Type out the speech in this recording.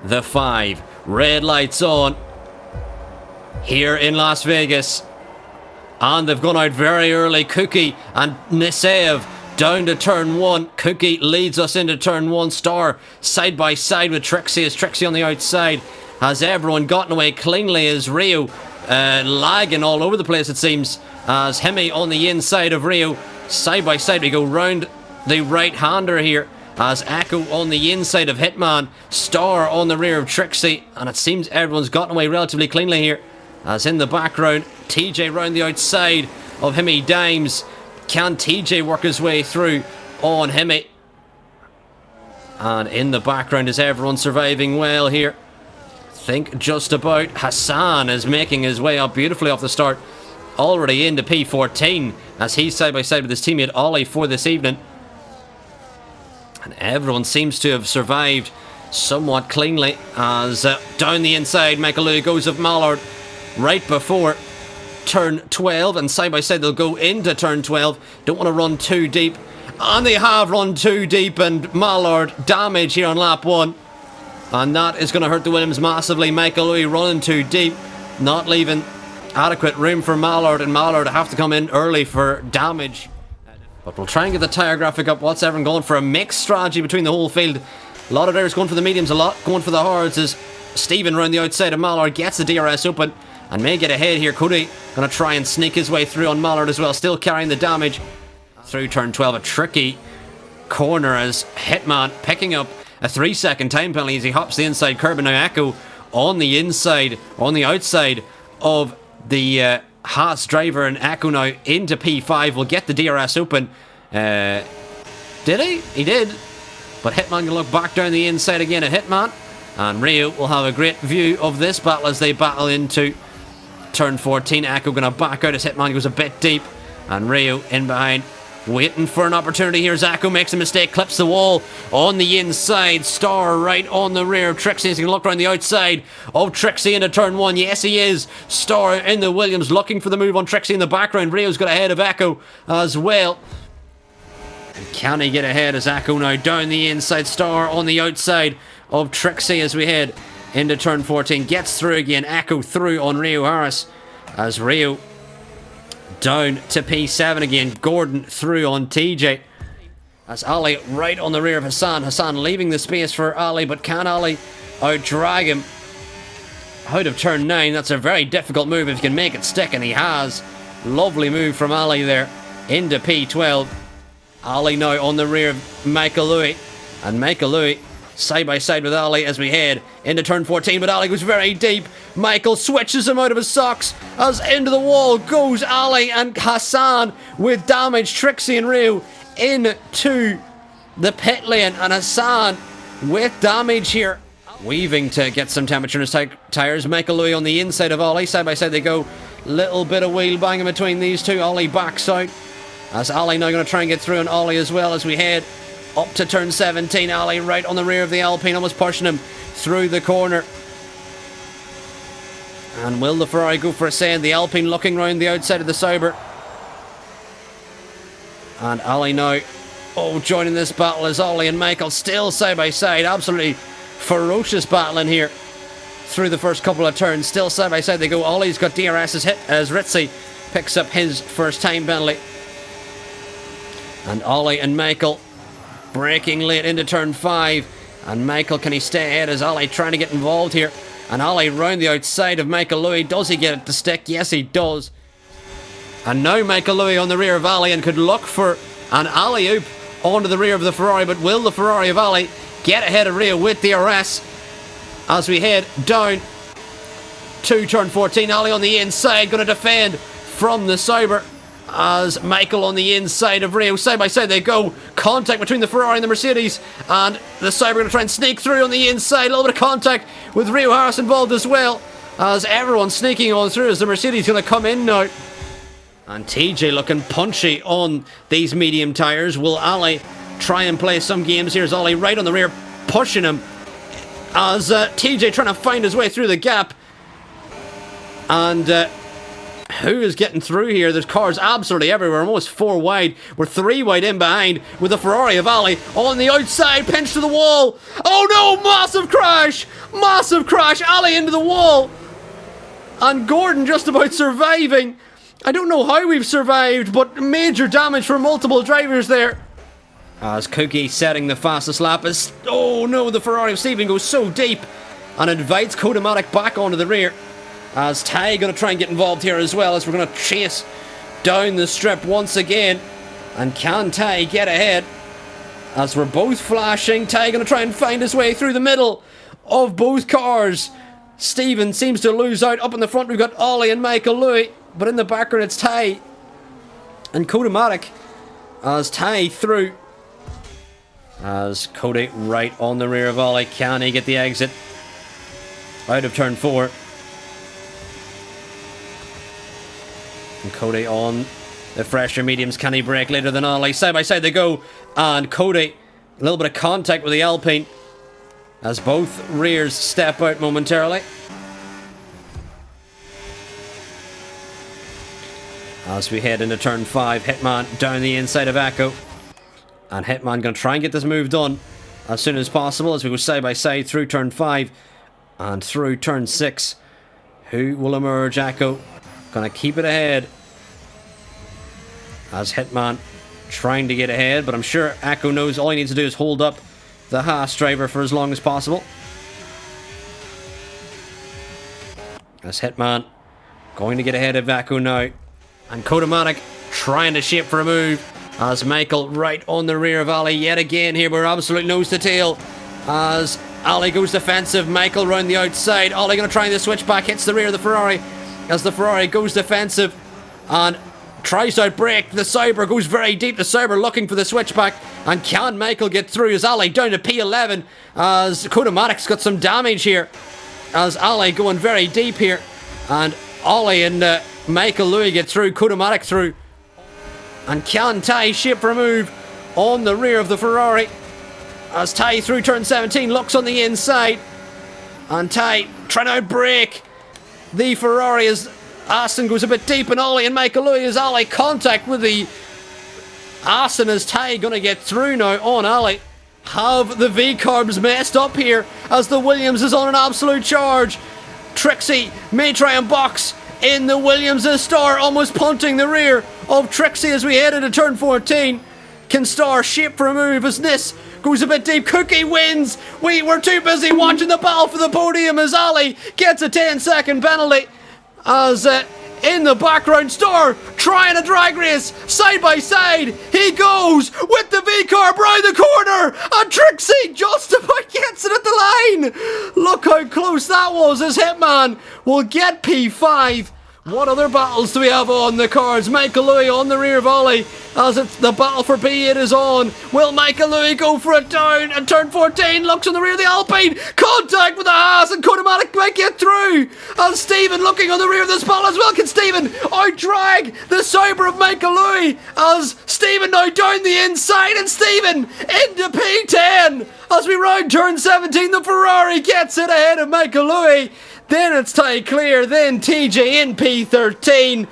the 5. Red lights on here in Las Vegas. And they've gone out very early. Cookie and Nisev down to turn 1. Cookie leads us into turn 1. Star side by side with Trixie, as Trixie on the outside. Has everyone gotten away cleanly as Rio lagging all over the place, it seems, as Hemi on the inside of Rio. Side by side we go round the right-hander here, as Echo on the inside of Hitman, Star on the rear of Trixie, and it seems everyone's gotten away relatively cleanly here, as in the background TJ round the outside of Hemi Dimes. Can TJ work his way through on Hemi? And in the background is everyone surviving well here. Think just about. Hassan is making his way up beautifully off the start, already into P14, as he's side by side with his teammate Ollie for this evening. And everyone seems to have survived somewhat cleanly, as down the inside Michael Louis goes of Mallard right before turn 12, and side by side they'll go into turn 12. Don't want to run too deep, and they have run too deep, and Mallard damage here on lap 1, and that is going to hurt the Williams massively. Michael Louis running too deep, not leaving adequate room for Mallard, and Mallard have to come in early for damage. But we'll try and get the tyre graphic up. What's everyone going for? A mixed strategy between the whole field. A lot of drivers going for the mediums, a lot going for the hards, as Stephen round the outside of Mallard gets the DRS open and may get ahead here. Cody going to try and sneak his way through on Mallard as well, still carrying the damage through turn 12. A tricky corner as Hitman picking up a 3-second time penalty as he hops the inside curb, and now Echo on the inside, on the outside of the Haas driver, and Echo now into P5 will get the DRS open. Did he? He did. But Hitman can look back down the inside again at Hitman, and Rio will have a great view of this battle as they battle into turn 14. Echo going to back out as Hitman goes a bit deep, and Rio in behind waiting for an opportunity here as Echo makes a mistake, clips the wall on the inside. Star right on the rear of Trixie as he can look around the outside of Trixie into turn 1. Yes, he is. Star in the Williams looking for the move on Trixie in the background. Rio's got ahead of Echo as well. And can he get ahead as Echo now down the inside? Star on the outside of Trixie as we head into turn 14. Gets through again. Echo through on Rio Harris as Rio down to P7 again. Gordon through on TJ. That's Ali right on the rear of Hassan. Hassan leaving the space for Ali, but can Ali out-drag him out of turn 9? That's a very difficult move if he can make it stick, and he has. Lovely move from Ali there into P12. Ali now on the rear of Michael Louis, and Michael Louis side by side with Ali as we head into turn 14, but Ali goes very deep. Michael switches him out of his socks as into the wall goes Ali, and Hassan with damage. Trixie and Rio into the pit lane, and Hassan with damage here. Weaving to get some temperature in his tyres. Michael Louis on the inside of Ali. Side by side they go. Little bit of wheel banging between these two. Ali backs out as Ali now going to try and get through on Ali as well as we head up to turn 17. Ali right on the rear of the Alpine, almost pushing him through the corner. And will the Ferrari go for a send? The Alpine looking round the outside of the Sauber. And Ali now, joining this battle is Ollie and Michael still side by side. Absolutely ferocious battling here through the first couple of turns. Still side by side they go. Ollie's got DRS's hit as Ritzy picks up his first time penalty. And Ollie and Michael braking late into turn 5. And Michael, can he stay ahead as Ollie trying to get involved here? And Ollie round the outside of Michael Louis. Does he get it to stick? Yes, he does. And now Michael Louis on the rear of Ali and could look for an alley-oop onto the rear of the Ferrari. But will the Ferrari of Ali get ahead of Rio with DRS as we head down to turn 14? Ali on the inside, going to defend from the Sauber as Michael on the inside of Rio. Side by side they go. Contact between the Ferrari and the Mercedes, and the Sauber going to try and sneak through on the inside. A little bit of contact with Rio Harris involved as well, as everyone's sneaking on through as the Mercedes going to come in now. And TJ looking punchy on these medium tyres. Will Ali try and play some games here? Is Ali right on the rear pushing him as TJ trying to find his way through the gap. And who is getting through here? There's cars absolutely everywhere, almost 4 wide. We're 3 wide in behind with the Ferrari of Ali on the outside, pinched to the wall. Oh no, massive crash! Massive crash. Ali into the wall. And Gordon just about surviving. I don't know how we've survived, but major damage for multiple drivers there. As Cookie setting the fastest lap is... Oh no, the Ferrari of Stephen goes so deep and invites Commentator back onto the rear. As Ty going to try and get involved here as well, as we're going to chase down the strip once again. And can Ty get ahead? As we're both flashing, Ty going to try and find his way through the middle of both cars. Stephen seems to lose out. Up in the front we've got Ollie and Michael Louis, but in the background it's Ty and Commentator as Ty through. As Cody right on the rear of Ollie. Can he get the exit out of turn 4? And Cody on the fresher mediums. Can he brake later than Ollie? Side by side they go. And Cody, a little bit of contact with the Alpine as both rears step out momentarily. As we head into turn 5, Hitman down the inside of Echo. And Hitman going to try and get this move done as soon as possible as we go side by side through turn 5 and through turn 6. Who will emerge? Echo going to keep it ahead as Hitman trying to get ahead, but I'm sure Echo knows all he needs to do is hold up the Haas driver for as long as possible. As Hitman going to get ahead of Echo now. And Commentator trying to shape for a move. As Michael right on the rear of Ali yet again here. We're absolute nose to tail. As Ali goes defensive. Michael round the outside. Ali going to try the switchback. Hits the rear of the Ferrari. As the Ferrari goes defensive. And tries to outbrake. The Sauber goes very deep. The Sauber looking for the switchback. And can Michael get through? As Ali down to P11. As Commentator's got some damage here. As Ali going very deep here. And Ollie and Michael Louis get through. Commentator through. And can Ty shape for a move on the rear of the Ferrari? As Ty through turn 17 looks on the inside. And Ty trying to outbrake the Ferrari as Aston goes a bit deep. And Ollie and Michael Louis as Ali contact with the Aston as Ty going to get through now on Ali. Have the V-Carbs messed up here as the Williams is on an absolute charge. Trixie may try and box in the Williams' Star, almost punting the rear of Trixie as we head into turn 14. Can Star shape for a move as Nis goes a bit deep? Cookie wins. We're too busy watching the battle for the podium as Ali gets a 10-second penalty. As in the background, Star trying a drag race side by side. He goes with the V-Carb round the corner, and Trixie just about gets it at the line. Look how close that was as Hitman will get P5. What other battles do we have on the cards? Michael Louis on the rear of Ollie as it's the battle for P8 is on. Will Michael Louis go for it down? And turn 14 looks on the rear of the Alpine. Contact with the Haas and Commentator might get through. And Stephen looking on the rear of this battle as well. Can Stephen out-drag the Sauber of Michael Louis as Stephen now down the inside and Stephen into P10. As we round turn 17, the Ferrari gets it ahead of Michael Louis. Then it's Ty Clear, then TJ in P13.